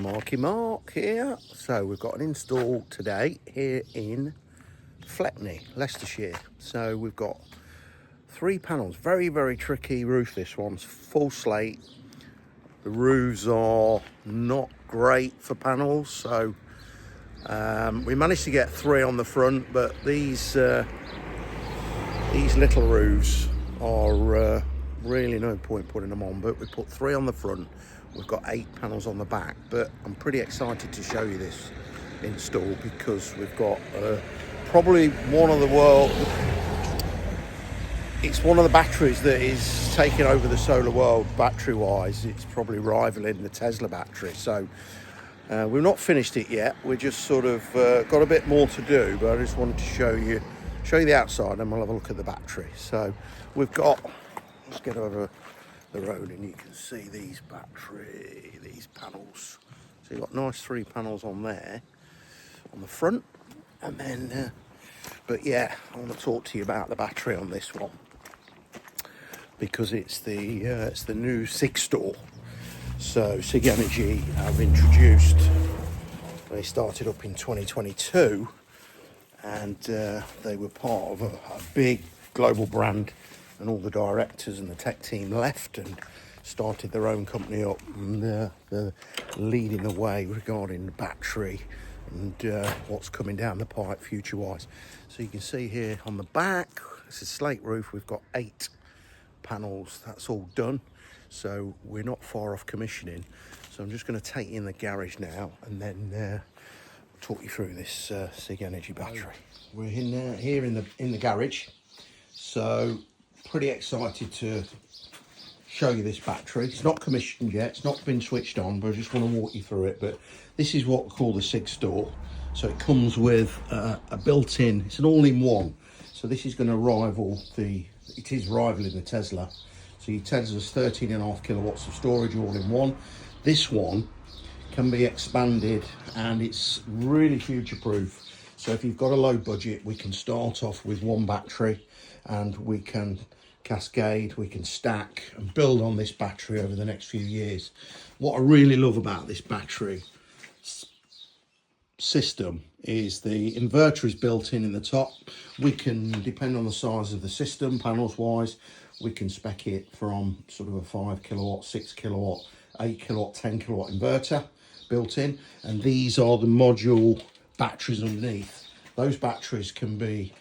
Mark here. So we've got an install today here in Fleckney, Leicestershire. So we've got 3 panels, very tricky roof. This one's full slate. The roofs are not great for panels, so we managed to get 3 on the front, but these little roofs are really no point putting them on. But we put 3 on the front. We've got 8 panels on the back, but I'm pretty excited to show you this install because we've got probably one of the world. It's one of the batteries that is taking over the solar world battery-wise. It's probably rivaling the Tesla battery. So we've not finished it yet. We're just sort of got a bit more to do, but I just wanted to show you the outside, and we'll have a look at the battery. So we've got. Let's get over the road and you can see these panels. So you've got nice 3 panels on there on the front, and then but yeah, I want to talk to you about the battery on this one because it's the new Sig-Store. So Sigenenergy have introduced, they started up in 2022, and they were part of a big global brand, and all the directors and the tech team left and started their own company up, and they're leading the way regarding the battery and what's coming down the pipe future-wise. So you can see here on the back, it's a slate roof. We've got 8 panels. That's all done. So we're not far off commissioning. So I'm just going to take you in the garage now and then talk you through this Sigenenergy battery. We're here in the garage. So pretty excited to show you this battery. It's not commissioned yet, it's not been switched on, but I just want to walk you through it. But this is what we call the Sig-Store. So it comes with a built-in, it's an all-in-one. So this is going to rivaling the Tesla. So your Tesla's 13.5 kilowatts of storage all-in-one. This one can be expanded and it's really future-proof. So if you've got a low budget, we can start off with 1 battery and we can cascade, we can stack and build on this battery over the next few years. What I really love about this battery system is the inverter is built in the top. We can, depend on the size of the system, panels wise, we can spec it from sort of a 5 kilowatt, 6 kilowatt, 8 kilowatt, 10 kilowatt inverter built in, and these are the module batteries underneath. Those batteries can be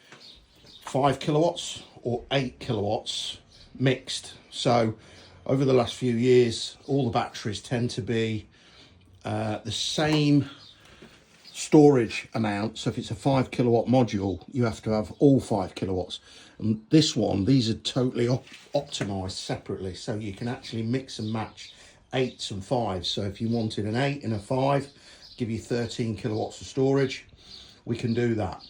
5 kilowatts or 8 kilowatts mixed. So over the last few years, all the batteries tend to be the same storage amount. So if it's a 5 kilowatt module, you have to have all 5 kilowatts. And this one, these are totally optimized separately. So you can actually mix and match 8s and 5s. So if you wanted an 8 and a 5, give you 13 kilowatts of storage, we can do that.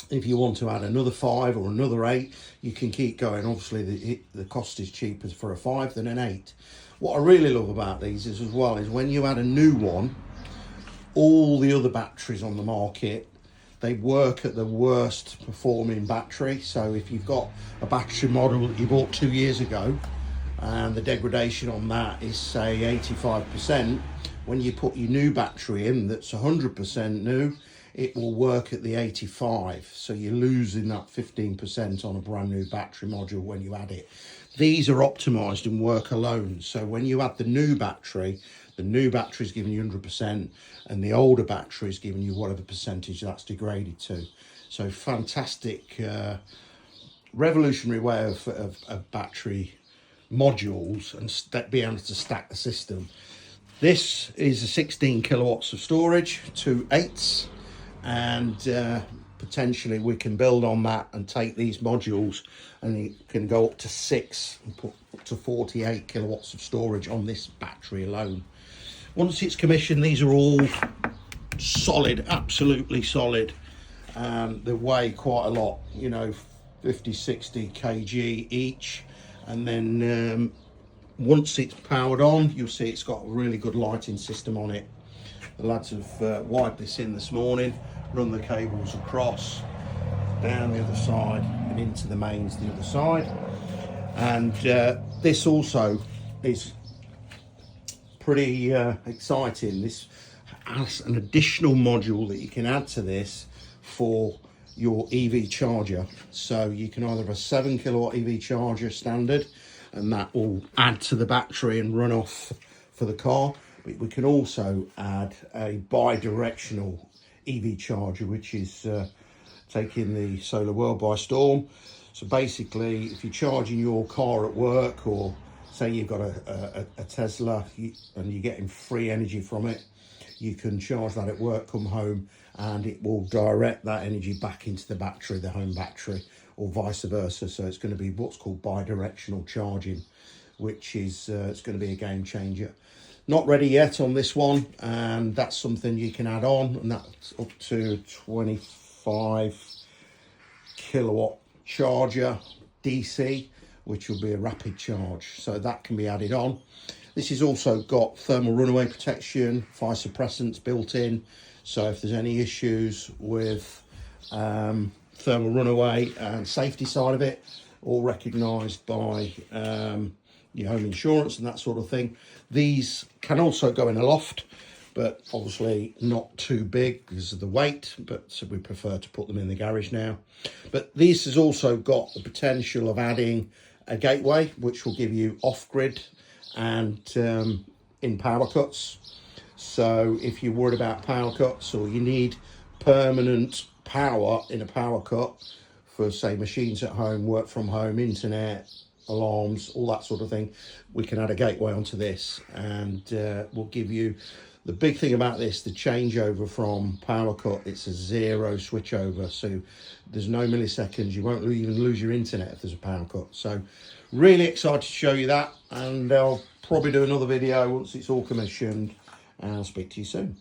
If you want to add another 5 or another 8, you can keep going. Obviously the cost is cheaper for a 5 than an 8. What I really love about these is as well is when you add a new one, all the other batteries on the market, they work at the worst performing battery. So if you've got a battery model that you bought 2 years ago and the degradation on that is say 85%, when you put your new battery in that's 100% new, it will work at the 85. So you're losing that 15% on a brand new battery module when you add it. These are optimized and work alone. So when you add the new battery is giving you 100% and the older battery is giving you whatever percentage that's degraded to. So fantastic, revolutionary way of battery modules and being able to stack the system. This is a 16 kilowatts of storage, 2 8s, and potentially we can build on that and take these modules and it can go up to 6 and put up to 48 kilowatts of storage on this battery alone. Once it's commissioned, these are all solid, absolutely solid. They weigh quite a lot, 50-60 kg each, and then once it's powered on, you'll see it's got a really good lighting system on it. The lads have wired this in this morning, run the cables across, down the other side and into the mains the other side. And this also is pretty exciting. This has an additional module that you can add to this for your EV charger. So you can either have a 7 kilowatt EV charger standard, and that will add to the battery and run off for the car. But we can also add a bi-directional EV charger, which is taking the solar world by storm. So basically, if you're charging your car at work, or say you've got a Tesla and you're getting free energy from it, you can charge that at work, come home, and it will direct that energy back into the battery, the home battery, or vice versa. So it's going to be what's called bi-directional charging, which is it's going to be a game changer. Not ready yet on this one, and that's something you can add on, and that's up to 25 kilowatt charger DC, which will be a rapid charge, so that can be added on. This has also got thermal runaway protection, fire suppressants built in, so if there's any issues with thermal runaway and safety side of it, all recognised by your home insurance and that sort of thing. These can also go in a loft, but obviously not too big because of the weight, but so we prefer to put them in the garage now. But this has also got the potential of adding a gateway, which will give you off-grid and in power cuts. So if you're worried about power cuts, or you need permanent power in a power cut for, say, machines at home, work from home, internet, alarms, all that sort of thing, we can add a gateway onto this, and we'll give you the big thing about this, the changeover from power cut. It's a zero switchover, so there's no milliseconds. You won't even lose your internet if there's a power cut. So really excited to show you that, and I'll probably do another video once it's all commissioned, and I'll speak to you soon.